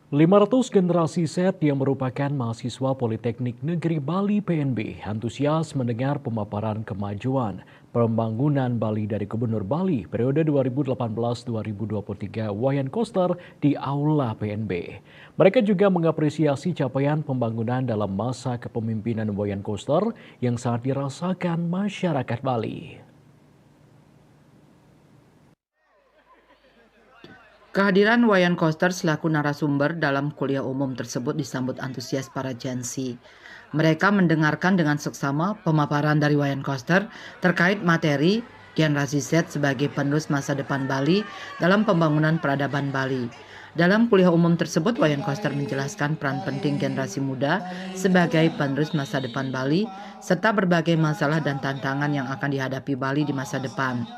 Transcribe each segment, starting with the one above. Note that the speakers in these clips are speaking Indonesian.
500 generasi Z yang merupakan mahasiswa Politeknik Negeri Bali PNB antusias mendengar pemaparan kemajuan pembangunan Bali dari Gubernur Bali periode 2018-2023 Wayan Koster di Aula PNB. Mereka juga mengapresiasi capaian pembangunan dalam masa kepemimpinan Wayan Koster yang sangat dirasakan masyarakat Bali. Kehadiran Wayan Koster selaku narasumber dalam kuliah umum tersebut disambut antusias para Gen Z. Mereka mendengarkan dengan seksama pemaparan dari Wayan Koster terkait materi generasi Z sebagai penerus masa depan Bali dalam pembangunan peradaban Bali. Dalam kuliah umum tersebut, Wayan Koster menjelaskan peran penting generasi muda sebagai penerus masa depan Bali, serta berbagai masalah dan tantangan yang akan dihadapi Bali di masa depan.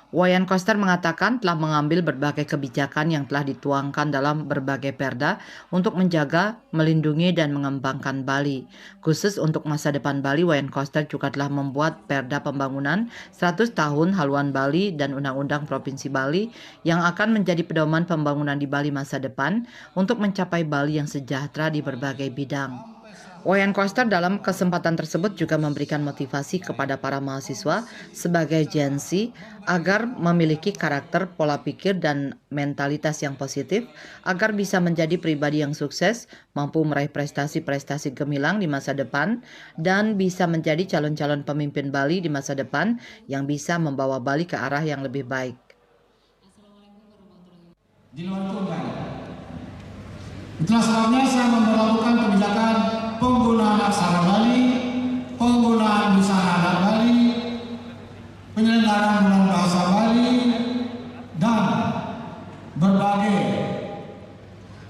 Wayan Koster mengatakan telah mengambil berbagai kebijakan yang telah dituangkan dalam berbagai perda untuk menjaga, melindungi, dan mengembangkan Bali. Khusus untuk masa depan Bali, Wayan Koster juga telah membuat perda pembangunan 100 tahun haluan Bali dan Undang-Undang Provinsi Bali yang akan menjadi pedoman pembangunan di Bali masa depan untuk mencapai Bali yang sejahtera di berbagai bidang. Wayan Koster dalam kesempatan tersebut juga memberikan motivasi kepada para mahasiswa sebagai Gen Z agar memiliki karakter, pola pikir, dan mentalitas yang positif agar bisa menjadi pribadi yang sukses, mampu meraih prestasi-prestasi gemilang di masa depan, dan bisa menjadi calon-calon pemimpin Bali di masa depan yang bisa membawa Bali ke arah yang lebih baik. Di luar itu itulah sebabnya saya memperlakukan kebijakan penggunaan aksara Bali, penggunaan busana adat Bali, penyelenggaraan bulan bahasa Bali, dan berbagai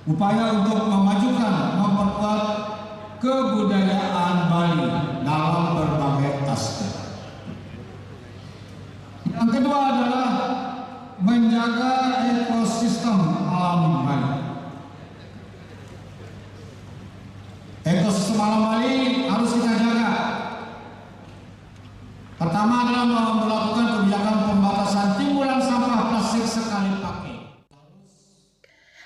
upaya untuk memajukan, memperkuat kebudayaan Bali dalam berbagai aspek. Yang kedua adalah menjaga ekosistem alam Bali. Ekosistem alam Bali harus kita jaga. Pertama adalah melakukan kebijakan pembatasan timbulan sampah plastik sekali pakai.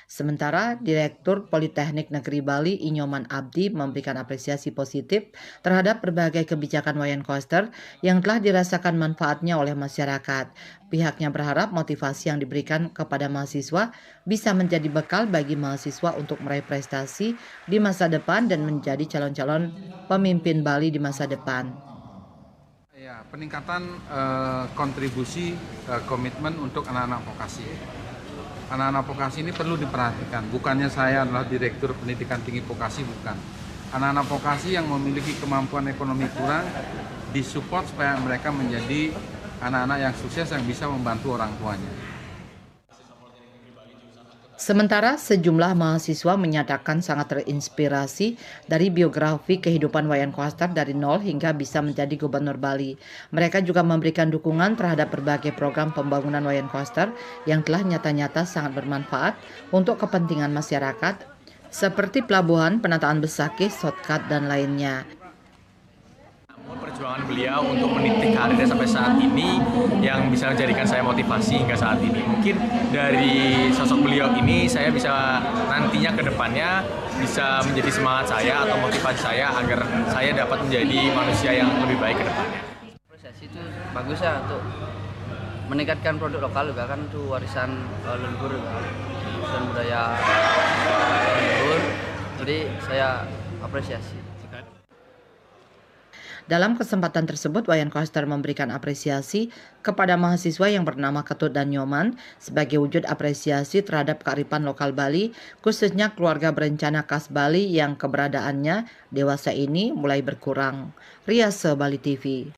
Sementara Direktur Politeknik Negeri Bali Inyoman Abdi memberikan apresiasi positif terhadap berbagai kebijakan Wayan Koster yang telah dirasakan manfaatnya oleh masyarakat. Pihaknya berharap motivasi yang diberikan kepada mahasiswa bisa menjadi bekal bagi mahasiswa untuk meraih prestasi di masa depan dan menjadi calon-calon pemimpin Bali di masa depan. Ya, peningkatan kontribusi komitmen untuk anak-anak vokasi. Anak-anak vokasi ini perlu diperhatikan. Bukannya saya adalah Direktur Pendidikan Tinggi Vokasi, bukan. Anak-anak vokasi yang memiliki kemampuan ekonomi kurang disupport supaya mereka menjadi anak-anak yang sukses yang bisa membantu orang tuanya. Sementara sejumlah mahasiswa menyatakan sangat terinspirasi dari biografi kehidupan Wayan Koster dari nol hingga bisa menjadi Gubernur Bali. Mereka juga memberikan dukungan terhadap berbagai program pembangunan Wayan Koster yang telah nyata-nyata sangat bermanfaat untuk kepentingan masyarakat, seperti pelabuhan, penataan Besakih, shortcut, dan lainnya. Perjuangan beliau untuk meniti karirnya sampai saat ini yang bisa menjadikan saya motivasi hingga saat ini. Mungkin dari sosok beliau ini saya bisa nantinya ke depannya bisa menjadi semangat saya atau motivasi saya agar saya dapat menjadi manusia yang lebih baik ke depannya. Proses itu bagus ya untuk meningkatkan produk lokal juga kan, itu warisan leluhur, warisan budaya leluhur. Jadi saya apresiasi. Dalam kesempatan tersebut, Wayan Koster memberikan apresiasi kepada mahasiswa yang bernama Ketut dan Nyoman sebagai wujud apresiasi terhadap kearifan lokal Bali, khususnya keluarga berencana khas Bali yang keberadaannya dewasa ini mulai berkurang. Riase Bali TV.